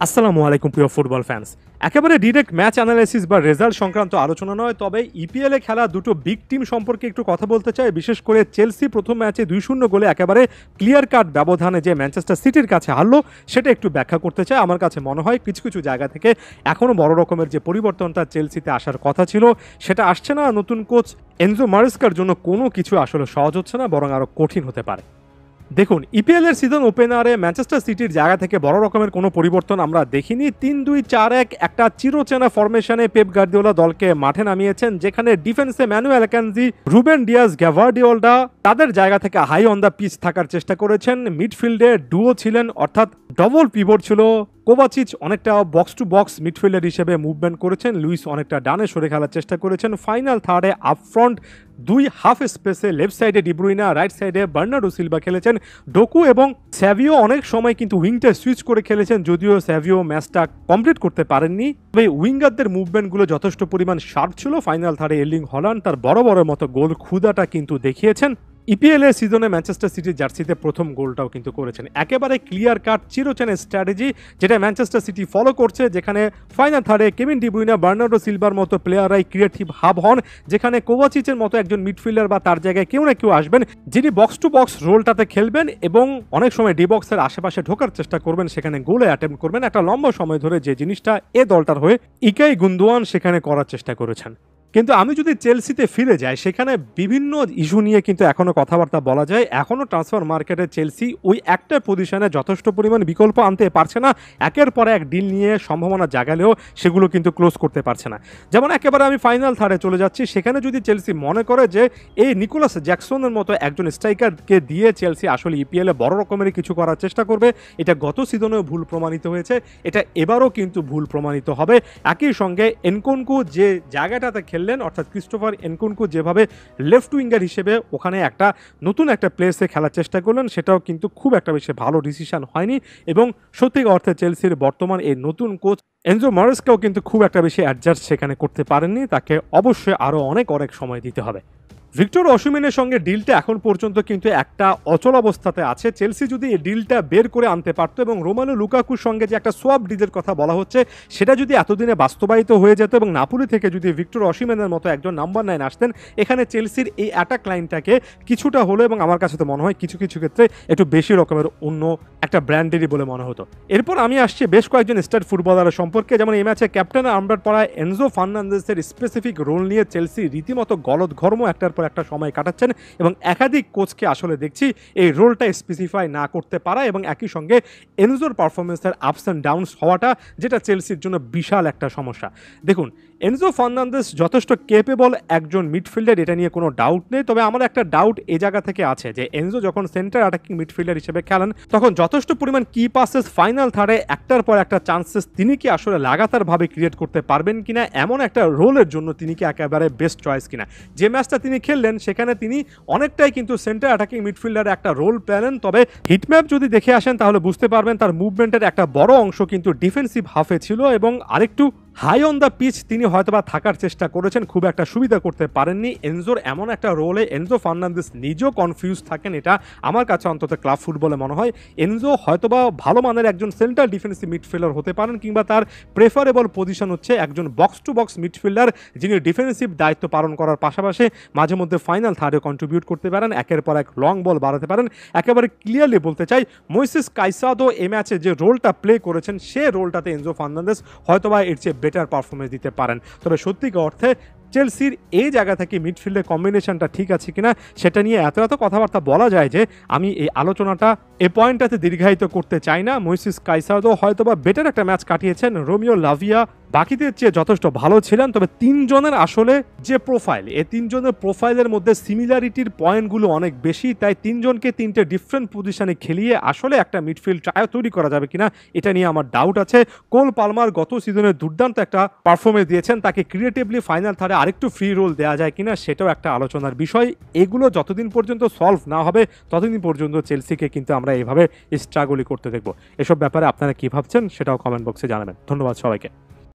আসসালামু আলাইকুম প্রিয় ফুটবল ফ্যান্স। একেবারে ডিরেক্ট ম্যাচ অ্যানালাইসিস বা রেজাল্ট সংক্রান্ত আলোচনা নয়, তবে ইপিএলে খেলা দুটো বিগ টিম সম্পর্কে একটু কথা বলতে চাই। বিশেষ করে চেলসি প্রথম ম্যাচে 2-0 গোলে একেবারে ক্লিয়ার কাট ব্যবধানে যে ম্যানচেস্টার সিটির কাছে হারলো, সেটা একটু ব্যাখ্যা করতে চাই। আমার কাছে মনে হয় কিছু কিছু জায়গা থেকে এখনও বড় রকমের যে পরিবর্তনটা চেলসিতে আসার কথা ছিল সেটা আসছে না। নতুন কোচ এনজো মারেস্কার জন্য কোনো কিছু আসলে সহজ হচ্ছে না, বরং আরও কঠিন হতে পারে। দেখুন, ইপিএল এর সিজন ওপেনারে ম্যানচেস্টার সিটির জায়গা থেকে বড় রকমের কোনো পরিবর্তন আমরা দেখিনি। 3-2-4-1 একটা চিরচেনা ফরমেশনে পেপ গার্দিওলা দলকে মাঠে নামিয়েছেন, যেখানে ডিফেন্সে ম্যানুয়েল অ্যাকানজি, রুবেন ডিয়াস, গ্যাভার্ডিওলটা তাদের জায়গা থেকে হাই অন দ্য পিচ থাকার চেষ্টা করেছেন। মিডফিল্ডে ডুও ছিলেন, অর্থাৎ ডবল পিভট ছিল। কোভাচিচ অনেকটা বক্স টু বক্স মিডফিল্ডার হিসেবে মুভমেন্ট করেছেন, লুইস অনেকটা ডানে সরে খেলার চেষ্টা করেছেন। ফাইনাল থার্ডে আপফ্রন্ট দুই হাফ স্পেসে লেফট সাইডে ডিব্রুইনা, রাইট সাইডে বার্নার্ডো সিলভা খেলেছেন। ডোকু এবং স্যাভিও অনেক সময় কিন্তু উইংটা সুইচ করে খেলেছেন, যদিও স্যাভিও ম্যাচটা কমপ্লিট করতে পারেননি। তবে উইঙ্গারদের মুভমেন্টগুলো যথেষ্ট পরিমাণ শার্প ছিল। ফাইনাল থার্ডে এর্লিং হল্যান্ড তার বড় বড় মতো গোল ক্ষুদাটা কিন্তু দেখিয়েছেন। ইপিএল এর সিজনে ম্যানচেস্টার সিটির জার্সিতে প্রথম গোলটাও কিন্তু করেছেন। একেবারে ক্লিয়ার কাট চিরচেনা স্ট্র্যাটেজি যেটা ম্যানচেস্টার সিটি ফলো করছে, যেখানে ফাইনাল থার্ডে কেভিন ডিব্রুইনা, বার্নার্ডো সিলভার মতো প্লেয়াররাই ক্রিয়েটিভ হাব হন, যেখানে কোভাচিচের মতো একজন মিডফিল্ডার বা তার জায়গায় কেউ না কেউ আসবেন, যিনি বক্স টু বক্স রোলটাতে খেলবেন এবং অনেক সময় ডি বক্সের আশেপাশে ঢোকার চেষ্টা করবেন, সেখানে গোলে অ্যাটেম্প করবেন। একটা লম্বা সময় ধরে যে জিনিসটা এ দলটার হয়ে ইকাই গুন্দোয়ান সেখানে করার চেষ্টা করেছেন। কিন্তু আমি যদি চেলসিতে ফিরে যাই, সেখানে বিভিন্ন ইস্যু নিয়ে কিন্তু এখনও কথাবার্তা বলা যায়। এখনও ট্রান্সফার মার্কেটে চেলসি ওই একটা পজিশনে যথেষ্ট পরিমাণ বিকল্প আনতে পারছে না। একের পর এক ডিল নিয়ে সম্ভাবনা জাগালেও সেগুলো কিন্তু ক্লোজ করতে পারছে না। যেমন একেবারে আমি ফাইনাল থার্ডে চলে যাচ্ছি, সেখানে যদি চেলসি মনে করে যে এই নিকোলাস জ্যাকসনের মতো একজন স্ট্রাইকারকে দিয়ে চেলসি আসলে ইপিএলে বড় রকমের কিছু করার চেষ্টা করবে, এটা গত সিজনেও ভুল প্রমাণিত হয়েছে, এটা এবারও কিন্তু ভুল প্রমাণিত হবে। একই সঙ্গে এনকোনকু যে জায়গাটাতে অর্থাৎ ক্রিস্টোফার এনকুনকু যেভাবে লেফট উইঙ্গার হিসেবে ওখানে একটা নতুন একটা প্লেসে খেলার চেষ্টা করলেন, সেটাও কিন্তু খুব একটা বেশি ভালো ডিসিশন হয়নি। এবং সত্যি অর্থে চেলসির বর্তমান এই নতুন কোচ এনজো মারেস্কাও কিন্তু খুব একটা বেশি অ্যাডজাস্ট সেখানে করতে পারেননি। তাকে অবশ্যই আরও অনেক সময় দিতে হবে। ভিক্টর ওসিমেনের সঙ্গে ডিলটা এখন পর্যন্ত কিন্তু একটা অচল অবস্থাতে আছে। চেলসি যদি এই ডিলটা বের করে আনতে পারতো এবং রোমেলু লুকাকুর সঙ্গে যে একটা সোয়াপ ডিলের কথা বলা হচ্ছে, সেটা যদি এতদিনে বাস্তবায়িত হয়ে যেত এবং নাপোলি থেকে যদি ভিক্টর ওসিমেনের মতো একজন নাম্বার 9 আসতেন, এখানে চেলসির এই অ্যাটাক লাইনটাকে কিছুটা হলো, এবং আমার কাছে তো মনে হয় কিছু কিছু ক্ষেত্রে একটু বেশি রকমের অন্য একটা ব্র্যান্ডেরই বলে মনে হতো। এরপর আমি আসছি বেশ কয়েকজন স্টার ফুটবলারের সম্পর্কে। যেমন এই ম্যাচে ক্যাপ্টেন আমরার পড়া এনজো ফার্নান্দেসের স্পেসিফিক রোল নিয়ে চেলসি রীতিমতো গলদঘর্ম একটার একটা সময় কাটাচ্ছেন, এবং একাধিক কোচকে আসলে দেখছি এই রোলটা স্পেসিফাই না করতে পারা, এবং একই সঙ্গে এনজোর পারফরমেন্সের আপস অ্যান্ড ডাউনস হওয়াটা, যেটা চেলসির জন্য বিশাল একটা সমস্যা। দেখুন, এনজো ফার্নান্দেস যথেষ্ট কেপেবল একজন মিডফিল্ডার, এটা নিয়ে কোনো ডাউট নেই। তবে আমার একটা ডাউট এই জায়গা থেকে আছে যে এনজো যখন সেন্টার অ্যাটাকিং মিডফিল্ডার হিসেবে খেলেন, তখন যথেষ্ট পরিমাণ কি পাসেস ফাইনাল থার্ডে একটার পর একটা চান্সেস তিনি কি আসলে লাগাতারভাবে ক্রিয়েট করতে পারবেন কিনা, এমন একটা রোলের জন্য তিনি কি একেবারে বেস্ট চয়েস কিনা। যে ম্যাচটা তিনি খেললেন সেখানে তিনি অনেকটাই কিন্তু সেন্টার অ্যাটাকিং মিডফিল্ডারে একটা রোল পেলেন। তবে হিটম্যাপ যদি দেখে আসেন তাহলে বুঝতে পারবেন তার মুভমেন্টের একটা বড় অংশ কিন্তু ডিফেন্সিভ হাফে ছিল, এবং আরেকটু হাই অন দ্য পিচ তিনি হয়তোবা থাকার চেষ্টা করেছেন, খুব একটা সুবিধা করতে পারেননি। এনজোর এমন একটা রোলে এনজো ফার্নান্দেস নিজেও কনফিউজ থাকেন, এটা আমার কাছে অন্তত ক্লাব ফুটবলে মনে হয়। এনজো হয়তোবা ভালো মানের একজন সেন্ট্রাল ডিফেন্সিভ মিডফিল্ডার হতে পারেন, কিংবা তার প্রেফারেবল পজিশন হচ্ছে একজন বক্স টু বক্স মিডফিল্ডার, যিনি ডিফেন্সিভ দায়িত্ব পালন করার পাশাপাশি মাঝে মধ্যে ফাইনাল থার্ডে কন্ট্রিবিউট করতে পারেন, একের পর এক লং বল বাড়াতে পারেন। একেবারে ক্লিয়ারলি বলতে চাই, মোইসেস কাইসাদো এই ম্যাচে যে রোলটা প্লে করেছেন, সে রোলটাতে এনজো ফার্নান্দেস হয়তোবা এর চেয়ে বেটার পারফরমেন্স দিতে পারেন। তবে সত্যিকার অর্থে চেলসির এই জায়গা থেকে মিডফিল্ডের কম্বিনেশনটা ঠিক আছে কিনা, সেটা নিয়ে এত কথাবার্তা বলা যায় যে আমি এই আলোচনাটা এই পয়েন্টটাতে দীর্ঘায়িত করতে চাই না। মোইসেস কাইসাদো হয়তোবা বেটার একটা ম্যাচ কাটিয়েছেন, রোমিও লাভিয়া বাকিদের চেয়ে যথেষ্ট ভালো ছিলেন। তবে তিনজনের আসলে যে প্রোফাইল, এই তিনজনের প্রোফাইলের মধ্যে সিমিলারিটির পয়েন্টগুলো অনেক বেশি, তাই তিনজনকে তিনটে ডিফারেন্ট পজিশনে খেলিয়ে আসলে একটা মিডফিল্ড ট্রায়ো তৈরি করা যাবে কিনা, এটা নিয়ে আমার ডাউট আছে। কোল পালমার গত সিজনে দুর্দান্ত একটা পারফরমেন্স দিয়েছেন, তাকে ক্রিয়েটিভলি ফাইনাল থার্ডে আরেকটু ফ্রি রোল দেওয়া যায় কিনা, সেটাও একটা আলোচনার বিষয়। এগুলো যতদিন পর্যন্ত সলভ না হবে ততদিন পর্যন্ত চেলসিকে কিন্তু আমরা এভাবে স্ট্রাগলই করতে দেখবো। এসব ব্যাপারে আপনারা কি ভাবছেন সেটাও কমেন্ট বক্সে জানাবেন। ধন্যবাদ সবাইকে।